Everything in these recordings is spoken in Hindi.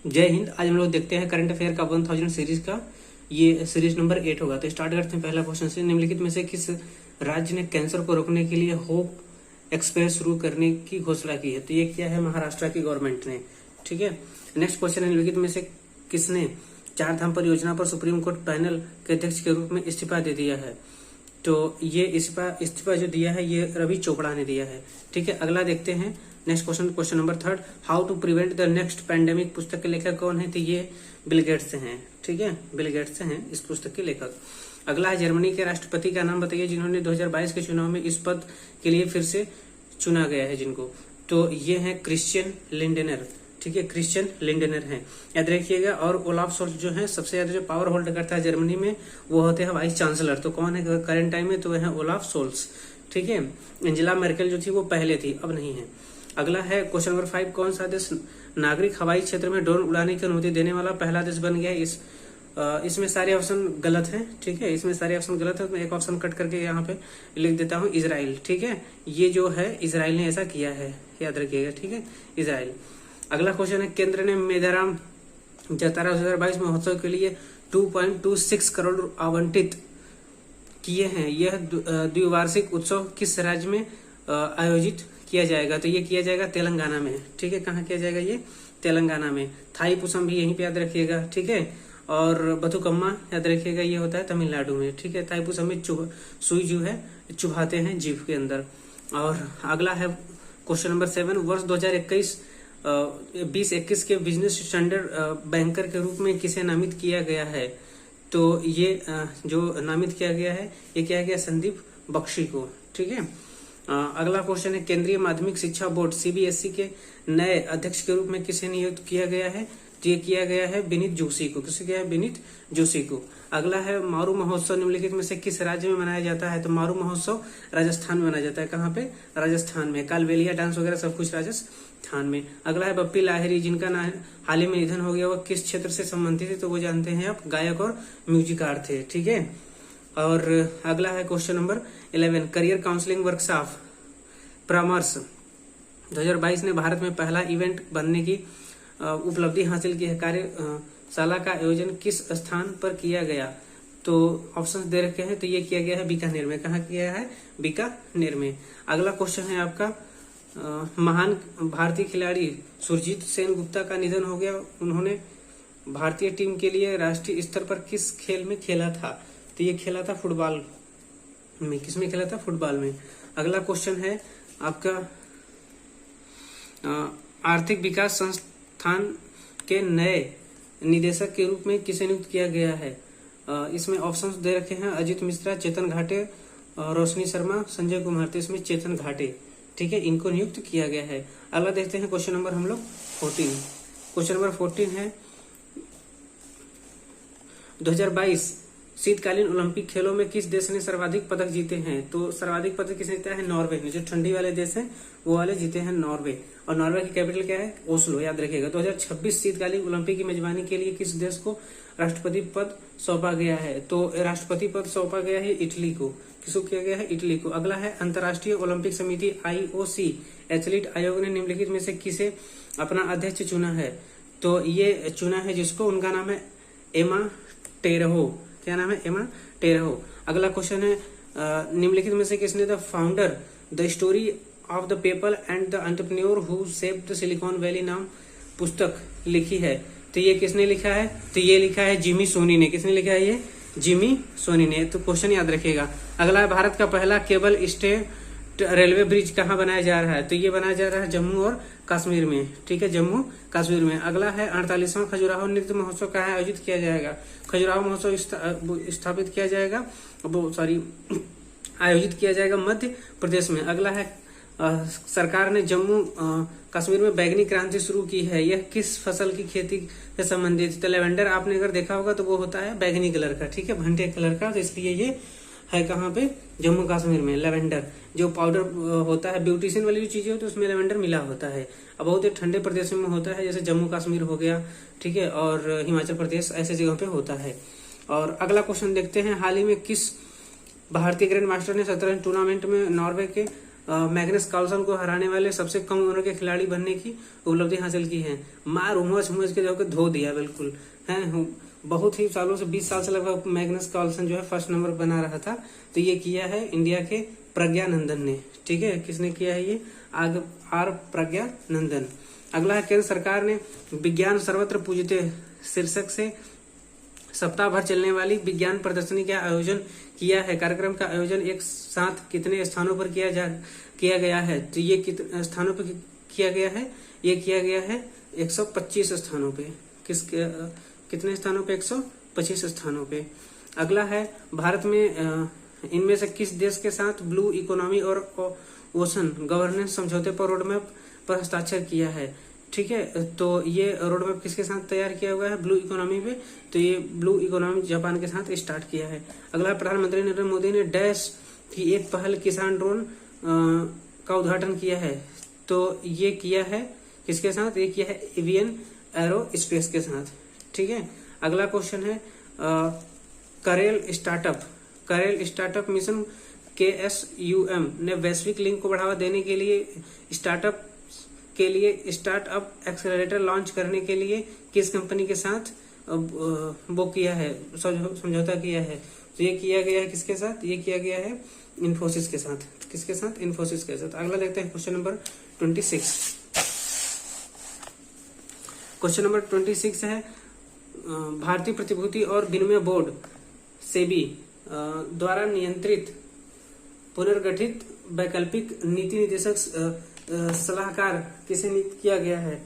जय हिंद। आज हम लोग देखते हैं करंट अफेयर का 1000 सीरीज का, ये सीरीज नंबर 8 होगा। तो स्टार्ट करते हैं पहला क्वेश्चन से। निम्नलिखित में से किस राज्य ने कैंसर को रोकने के लिए होप एक्सप्रेस शुरू करने की घोषणा की है? तो ये क्या है, महाराष्ट्र की गवर्नमेंट ने। ठीक है। नेक्स्ट क्वेश्चन है, निम्नलिखित में से किसने चार धाम परियोजना पर सुप्रीम कोर्ट पैनल के अध्यक्ष के रूप में इस्तीफा दे दिया है? तो ये इस्तीफा जो दिया है ये रवि चोपड़ा ने दिया है। ठीक है। अगला देखते हैं next question number 3, how to prevent the next pandemic. पुस्तक के लेखक कौन है? तो ये बिल गेट्स हैं। ठीक है, बिल गेट्स हैं इस पुस्तक के लेखक। अगला है, जर्मनी के राष्ट्रपति का नाम बताइए जिन्होंने 2022 के चुनाव में इस पद के लिए फिर से चुना गया है जिनको। तो ये है क्रिश्चियन लिंडेनर। ठीक है, क्रिश्चियन लिंडेनर है, याद रखिएगा। और ओलाफ सोल्ज जो है सबसे ज्यादा जो पावर होल्ड करता है जर्मनी में वो होते हैं वाइस चांसलर। तो कौन है करंट टाइम में? तो वह है ओलाफ सोल्ज। ठीक है। एंजेला मेर्केल जो थी वो पहले थी, अब नहीं है। अगला है क्वेश्चन नंबर 5, कौन सा देश नागरिक हवाई क्षेत्र में ड्रोन उड़ाने की अनुमति देने वाला पहला देश बन गया है? इसमें सारे ऑप्शन गलत हैं। ठीक है, इसमें सारे ऑप्शन गलत है। तो एक ऑप्शन कट करके यहाँ पे लिख देता हूँ, इजराइल। ठीक है, ये जो है इजराइल ने ऐसा किया है, याद रखिएगा। ठीक है, इजराइल। अगला क्वेश्चन है, केंद्र ने मेदाराम जतारा 2022 महोत्सव के लिए 2.26 करोड़ आवंटित किए हैं। यह द्विवार्षिक उत्सव किस राज्य में आयोजित किया जाएगा? तो ये किया जाएगा तेलंगाना में। ठीक है, कहाँ किया जाएगा? ये तेलंगाना में। थाईपुसम भी यहीं पे याद रखिएगा। ठीक है, और बथुकम्मा याद रखिएगा, ये होता है तमिलनाडु में। ठीक है, थाईपुसम में सुई जो है चुभाते हैं जीभ के अंदर। और अगला है क्वेश्चन नंबर 7, वर्ष 2021 के बिजनेस स्टैंडर्ड बैंकर के रूप में किसे नामित किया गया है? तो ये जो नामित किया गया है ये क्या गया? संदीप बख्शी को। ठीक है। अगला क्वेश्चन है, केंद्रीय माध्यमिक शिक्षा बोर्ड सीबीएसई के नए अध्यक्ष के रूप में किसे नियुक्त किया गया है? तो ये किया गया है विनीत जोशी को। किसे किया है? विनीत जोशी को। अगला है, मारू महोत्सव निम्नलिखित में से किस राज्य में मनाया जाता है? तो मारू महोत्सव राजस्थान में मनाया जाता है। कहाँ पे? राजस्थान में। कालबेलिया डांस वगैरह सब कुछ राजस्थान में। अगला है, बप्पी लाहिरी जिनका हाल ही में निधन हो गया, वह किस क्षेत्र से संबंधित थे? तो वो जानते हैं आप, गायक और म्यूजिकार थे। ठीक है। और अगला है question number 11, career counselling workshop परामर्श 2022 ने भारत में पहला इवेंट बनने की उपलब्धि हासिल की है। कार्यशाला का आयोजन किस स्थान पर किया गया? तो ऑप्शन दे रखे हैं। तो ये किया गया है बीकानेर में। कहाँ किया है? बीकानेर में। अगला क्वेश्चन है आपका, महान भारतीय खिलाड़ी सुरजीत सेन गुप्ता का निधन हो गया। उन्होंने भारतीय टीम के लिए राष्ट्रीय स्तर पर किस खेल में खेला था? तो ये खेला था फुटबॉल में। किसमें खेला था? फुटबॉल में। अगला क्वेश्चन है आपका, आर्थिक विकास संस्थान के नए निदेशक के रूप में किसे नियुक्त किया गया है? इसमें ऑप्शंस दे रखे हैं, अजित मिश्रा, चेतन घाटे, रोशनी शर्मा, संजय कुमार। तो इसमें चेतन घाटे, ठीक है, इनको नियुक्त किया गया है। अगला देखते हैं क्वेश्चन नंबर हम लोग 14। क्वेश्चन नंबर 14 है, 2022 शीतकालीन ओलंपिक खेलों में किस देश ने सर्वाधिक पदक जीते हैं? तो सर्वाधिक पदक किसने जीता है? नॉर्वे ने। जो ठंडी वाले देश हैं वो वाले जीते हैं नॉर्वे। और नॉर्वे की कैपिटल क्या है? ओस्लो, याद रखिएगा। 2026 शीतकालीन ओलंपिक की मेजबानी के लिए किस देश को राष्ट्रपति पद सौंपा गया है? तो राष्ट्रपति पद सौंपा गया है इटली को। किसको किया गया है? इटली को। अगला है, अंतर्राष्ट्रीय ओलंपिक समिति IOC एथलीट आयोग ने निम्नलिखित में से किसे अपना अध्यक्ष चुना है? तो ये चुना है जिसको, उनका नाम है एमा टेरहो। क्या नाम है? एमा टेरहो। अगला क्वेश्चन है, निम्नलिखित में से किसने the founder the story of the people and the entrepreneur who shaped the silicon valley नाम पुस्तक लिखी है? तो ये किसने लिखा है? तो ये लिखा है जिमी सोनी ने। किसने लिखा है? ये जिमी सोनी ने। तो क्वेश्चन याद रखिएगा। अगला है, भारत का पहला केबल स्टेट रेलवे ब्रिज कहाँ बनाया जा रहा है? तो ये बनाया जा रहा है जम्मू और कश्मीर में। ठीक है, जम्मू कश्मीर में। अगला है, 48वां खजुराहो नृत्य महोत्सव कहाँ आयोजित किया जाएगा? खजुराहो महोत्सव स्थापित किया जाएगा, आयोजित किया जाएगा मध्य प्रदेश में। अगला है, सरकार ने जम्मू कश्मीर में बैगनी क्रांति शुरू की है। यह किस फसल की खेती से संबंधित? तो लेवेंडर आपने अगर देखा होगा तो वो होता है बैगनी कलर का। ठीक है, भंटे कलर का। तो इसलिए ये है कहाँ पे? जम्मू कश्मीर में। लेवेंडर जो पाउडर होता है, ब्यूटिशियन वाली जो चीजें होती है उसमें लेवेंडर मिला होता है। अब बहुत ही ठंडे प्रदेशों में होता है, जैसे जम्मू कश्मीर हो गया, ठीक है, और हिमाचल प्रदेश, ऐसे जगह पे होता है। और अगला क्वेश्चन देखते हैं, हाल ही में किस भारतीय ग्रैंड मास्टर ने शतरंज टूर्नामेंट में नॉर्वे के मैग्नस कार्लसन को हराने वाले सबसे कम उम्र के खिलाड़ी बनने की उपलब्धि हासिल की है। मार उमच के जो धो दिया बिल्कुल है। बहुत ही सालों से 20 साल से लगभग मैग्नस कार्लसन जो है फर्स्ट नंबर बना रहा था। तो ये किया है इंडिया के प्रज्ञानंदन ने। ठीक है, किसने किया है ये? आर प्रज्ञानंदन। अगला है केंद्र सरकार ने विज्ञान सर्वत्र पूजिते शीर्षक से सप्ताह भर चलने वाली विज्ञान प्रदर्शनी का आयोजन किया है। कार्यक्रम का आयोजन एक साथ कितने स्थानों पर किया गया है? तो ये कितने स्थानों पर किया गया है? ये किया गया है 125 स्थानों पे। कितने स्थानों पे? 125 स्थानों पे। अगला है भारत में इनमें से किस देश के साथ ब्लू इकोनॉमी और ओशन गवर्नेंस समझौते पर रोडमैप पर हस्ताक्षर किया है? ठीक है, तो ये रोडमैप किसके साथ तैयार किया हुआ है? ब्लू इकोनॉमी पे। तो ये ब्लू इकोनॉमी जापान के साथ स्टार्ट किया है। अगला प्रधानमंत्री नरेंद्र मोदी ने डैश की एक पहल किसान ड्रोन का उद्घाटन किया है। तो ये किया है किसके साथ? ये किया है एवियन एरो स्पेस के साथ। ठीक है, अगला क्वेश्चन है करेल स्टार्टअप मिशन KSUM ने वैश्विक लिंक को बढ़ावा देने के लिए स्टार्टअप एक्सेलरेटर लॉन्च करने के लिए किस कंपनी के साथ वो किया है, समझौता किया है? तो ये किया गया है किसके साथ? ये किया गया है इन्फोसिस के साथ। किसके साथ? इन्फोसिस के साथ। अगला देखते हैं क्वेश्चन नंबर 26। क्वेश्चन नंबर 26 है भारतीय प्रतिभूति और विनिमय बोर्ड सेबी द्वारा नियंत्रित पुनर्गठित वैकल्पिक नीति निर्देशक सलाहकार किसे नियुक्त किया गया है?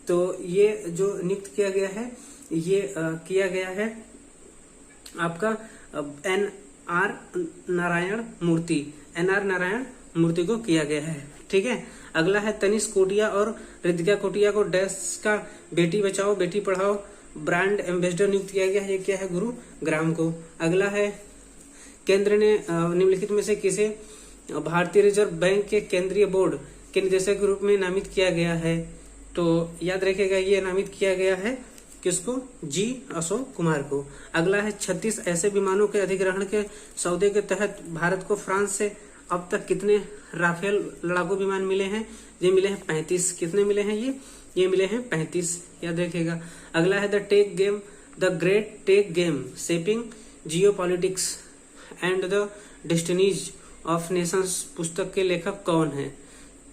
तो ये जो नियुक्त किया गया है ये किया गया है आपका NR नारायण मूर्ति को किया गया है। ठीक है, अगला है तनिष कोटिया और रितिका कोटिया को डैश का बेटी बचाओ बेटी पढ़ाओ ब्रांड एम्बेसडर नियुक्त किया गया है। ये क्या है? गुरुग्राम को। अगला है केंद्र ने निम्नलिखित में से किसे भारतीय रिजर्व बैंक के केंद्रीय बोर्ड के निदेशक के रूप में नामित किया गया है? तो याद रखिएगा ये नामित किया गया है किसको? G अशोक कुमार को। अगला है 36 ऐसे विमानों के अधिग्रहण के सौदे के तहत भारत को फ्रांस से अब तक कितने राफेल लड़ाकू विमान मिले हैं? ये मिले हैं 35। कितने मिले हैं? ये मिले हैं 35, याद रखिएगा। अगला है the great tech game shaping geopolitics and the destinies of nations पुस्तक के लेखक कौन है?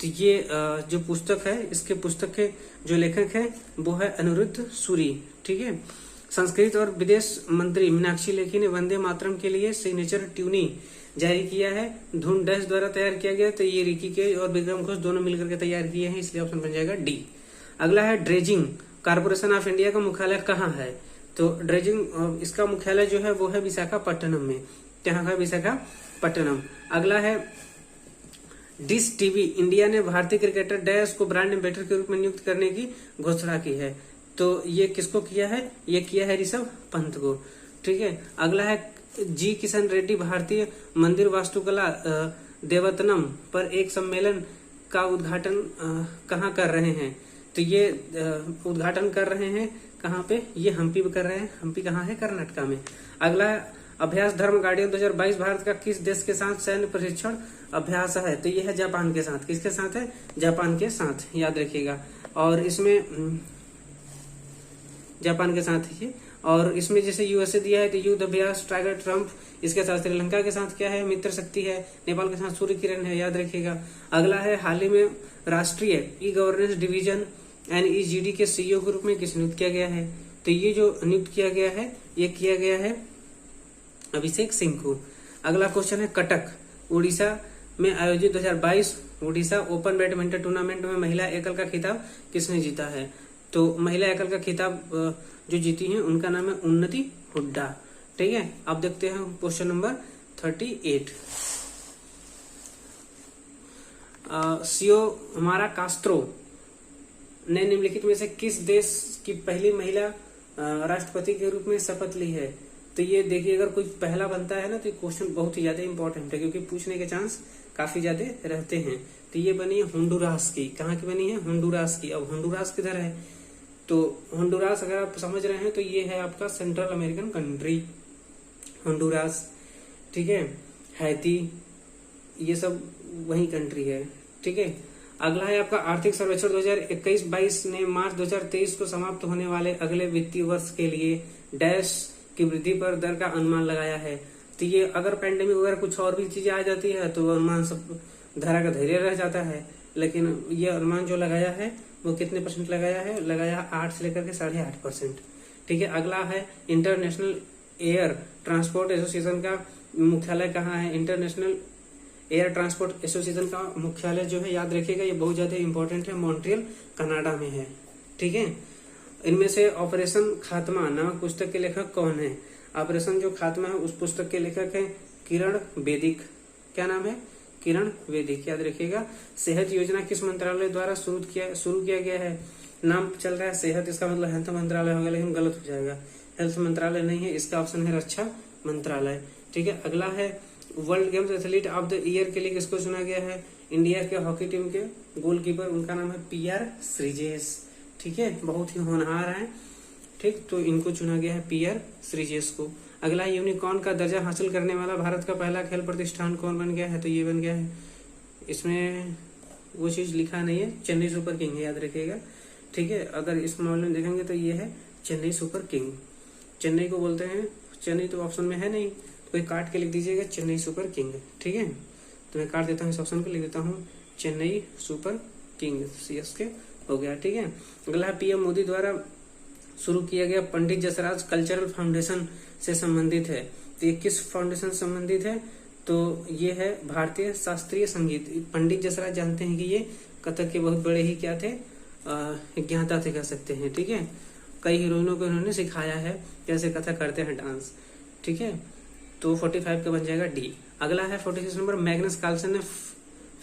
तो ये जो पुस्तक है इसके पुस्तक के जो लेखक है वो है अनिरुद्ध सूरी। ठीक है, संस्कृत और विदेश मंत्री मीनाक्षी लेखी ने वंदे मातरम के लिए सिग्नेचर ट्यूनी जारी किया है। धुन डैश द्वारा तैयार किया गया। तो ये रिकी के और विक्रम घोष दोनों मिलकर के तैयार किए हैं, इसलिए ऑप्शन बन जाएगा D। अगला है ड्रेजिंग कारपोरेशन ऑफ इंडिया का मुख्यालय कहाँ है? तो ड्रेजिंग इसका मुख्यालय जो है वो है विशाखापट्टनम में। क्या है? विशाखापट्टनम। अगला है डिश टीवी इंडिया ने भारतीय क्रिकेटर डैश को ब्रांड एम्बेसडर के रूप में नियुक्त करने की घोषणा की है। तो ये किसको किया है? ये किया है ऋषभ पंत को। ठीक है, अगला है G किशन रेड्डी भारतीय मंदिर वास्तुकला देवतनम पर एक सम्मेलन का उद्घाटन कहाँ कर रहे हैं? तो ये उद्घाटन कर रहे हैं कहाँ पे? ये हम्पी पे कर रहे हैं। हम्पी कहाँ है? कर्नाटका में। अगला अभ्यास धर्म गार्डियन 2022 भारत का किस देश के साथ सैन्य प्रशिक्षण अभ्यास है? तो ये है जापान के साथ। किसके साथ है? जापान के साथ, याद रखिएगा। और इसमें जापान के साथ है। और इसमें जैसे यूएसए दिया है तो युद्ध अभ्यास टाइगर ट्रम्प, इसके साथ श्रीलंका के साथ क्या है? मित्र शक्ति है। नेपाल के साथ सूर्य किरण है, याद रखिएगा। अगला है हाल ही में राष्ट्रीय ई गवर्नेंस डिवीजन NEGD के CEO के रूप में किस नियुक्त किया गया है? तो ये जो नियुक्त किया गया है ये किया गया है अभिषेक सिंह को। अगला क्वेश्चन है कटक उड़ीसा में आयोजित 2022 उड़ीसा ओपन बैडमिंटन टूर्नामेंट में महिला एकल का खिताब किसने जीता है? तो महिला एकल का खिताब जो जीती हैं उनका नाम है उन्नति हुड्डा। ठीक है, अब देखते हैं क्वेश्चन नंबर 38। सियोमारा कास्त्रो ने निम्नलिखित में से किस देश की पहली महिला राष्ट्रपति के रूप में शपथ ली है? तो ये देखिए, अगर कोई पहला बनता है ना तो क्वेश्चन बहुत ही ज्यादा इंपॉर्टेंट है क्योंकि पूछने के चांस काफी ज्यादा रहते हैं। तो ये बनी है होंडुरास की। कहाँ की बनी है? होंडुरास की। अब होंडुरास किधर है? तो होंडुरास अगर आप समझ रहे हैं तो ये है आपका सेंट्रल अमेरिकन कंट्री होंडुरास। ठीक है, हैती, ये सब वही कंट्री है। ठीक है, अगला है आपका आर्थिक सर्वेक्षण 2021-22 ने मार्च 2023 को समाप्त होने वाले अगले वित्तीय वर्ष के लिए डैश की वृद्धि पर दर का अनुमान लगाया है। तो ये अगर पैंडेमिक वगैरह कुछ और भी चीजें आ जाती है तो अनुमान सब धरा का धैर्य रह जाता है, लेकिन ये अनुमान जो लगाया है वो कितने % लगाया है, लगाया 8 से लेकर के 8.5%। ठीक है, अगला है इंटरनेशनल एयर ट्रांसपोर्ट एसोसिएशन का मुख्यालय कहाँ है। इंटरनेशनल एयर ट्रांसपोर्ट एसोसिएशन का मुख्यालय जो है, याद रखिएगा ये बहुत ज्यादा इंपॉर्टेंट है, मॉन्ट्रियल कनाडा में है। ठीक है, इनमें से ऑपरेशन खात्मा नामक पुस्तक के लेखक कौन है। ऑपरेशन जो खात्मा है उस पुस्तक के लेखक है किरण वेदिक। क्या नाम है, किरण वेदिक, याद रखिएगा। सेहत योजना किस मंत्रालय द्वारा शुरू किया गया है। नाम चल रहा है सेहत, इसका मतलब हेल्थ मंत्रालय होगा, लेकिन गलत हो जाएगा, हेल्थ मंत्रालय नहीं है, इसका ऑप्शन है रक्षा मंत्रालय। ठीक है, अगला है world games athlete of the year के लिए किसको चुना गया है। इंडिया के हॉकी टीम के गोलकीपर, उनका नाम है PR श्रीजेश। ठीक है, बहुत ही होनहार है। ठीक, तो इनको चुना गया है PR श्रीजेश को। अगला यूनिकॉर्न का दर्जा हासिल करने वाला भारत का पहला खेल प्रतिष्ठान कौन बन गया है। तो ये बन गया है, इसमें वो चीज लिखा नहीं है, चेन्नई सुपर किंग है, याद रखिएगा। ठीक है, अगर इस मामले में देखेंगे तो ये है चेन्नई सुपर किंग। चेन्नई को बोलते हैं, चेन्नई तो ऑप्शन में है नहीं, तो कोई काट के लिख दीजिएगा चेन्नई सुपर किंग। ठीक है, तो मैं काट देता हूँ इस ऑप्शन को, लिख देता हूँ चेन्नई सुपर किंग, CSK हो गया। ठीक है, अगला PM मोदी द्वारा शुरू किया गया पंडित जसराज कल्चरल फाउंडेशन से संबंधित है। तो ये किस फाउंडेशन से संबंधित है, तो ये है भारतीय शास्त्रीय संगीत। पंडित जसराज जानते हैं कि ये कथक के बहुत बड़े ही क्या थे, ज्ञाता थे कह सकते हैं। ठीक है, कई हीरोइनों को इन्होंने सिखाया है कैसे कथक करते हैं डांस। ठीक है, तो 45 का बन जाएगा D। अगला है 46 नंबर, मैग्नस कार्लसन ने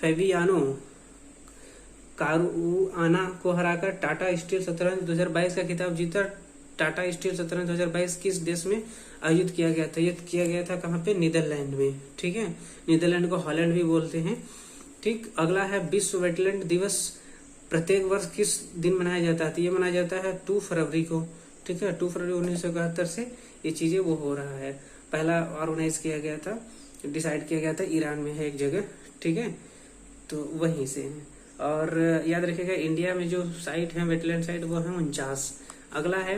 फेबियानो कारुआना को हराकर टाटा स्टील शतरंज 2022 का खिताब जीता। टाटा स्टील शतरंज 2022 किस देश में आयोजित किया गया था। ये किया गया था कहाँ पे, नीदरलैंड में। ठीक है, नीदरलैंड को हॉलैंड भी बोलते हैं। ठीक, अगला है विश्व वेटलैंड दिवस प्रत्येक वर्ष किस दिन मनाया जाता है। तो ये मनाया जाता है 2 फरवरी को। ठीक है, 2 फरवरी 1971 से ये चीजें वो हो रहा है। पहला ऑर्गेनाइज किया गया था, डिसाइड किया गया था, ईरान में है एक जगह। ठीक है, तो वहीं से है। और याद रखिएगा इंडिया में जो साइट है वेटलैंड साइट वो है 49। अगला है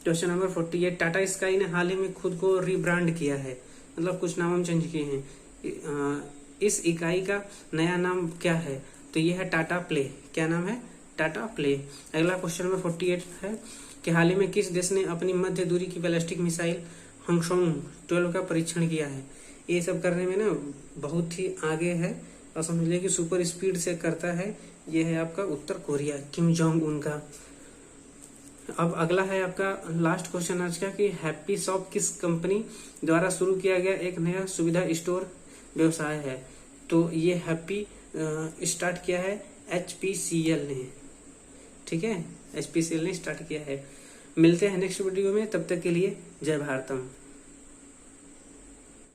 क्वेश्चन नंबर 48, टाटा स्काई ने हाल ही में खुद को रीब्रांड किया है, मतलब कुछ नाम चेंज किए हैं। इस इकाई का नया नाम क्या है। तो ये है टाटा प्ले। क्या नाम है, टाटा प्ले। अगला क्वेश्चन नंबर 48 है कि हाल ही में किस देश ने अपनी मध्य दूरी की बैलिस्टिक मिसाइल हंगशोंग 12 का परीक्षण किया है। ये सब करने में ना बहुत ही आगे है, और समझ लीजिए कि सुपर स्पीड से करता है। ये है आपका उत्तर कोरिया, किम जोंग उन का। अब अगला है आपका लास्ट क्वेश्चन आज का कि हैप्पी शॉप किस कंपनी द्वारा शुरू किया गया एक नया सुविधा स्टोर व्यवसाय है। तो ये हैप्पी स्टार्ट किया है HPCL ने। ठीक है, HPCL ने स्टार्ट किया है। मिलते हैं नेक्स्ट वीडियो में, तब तक के लिए जय भारतम।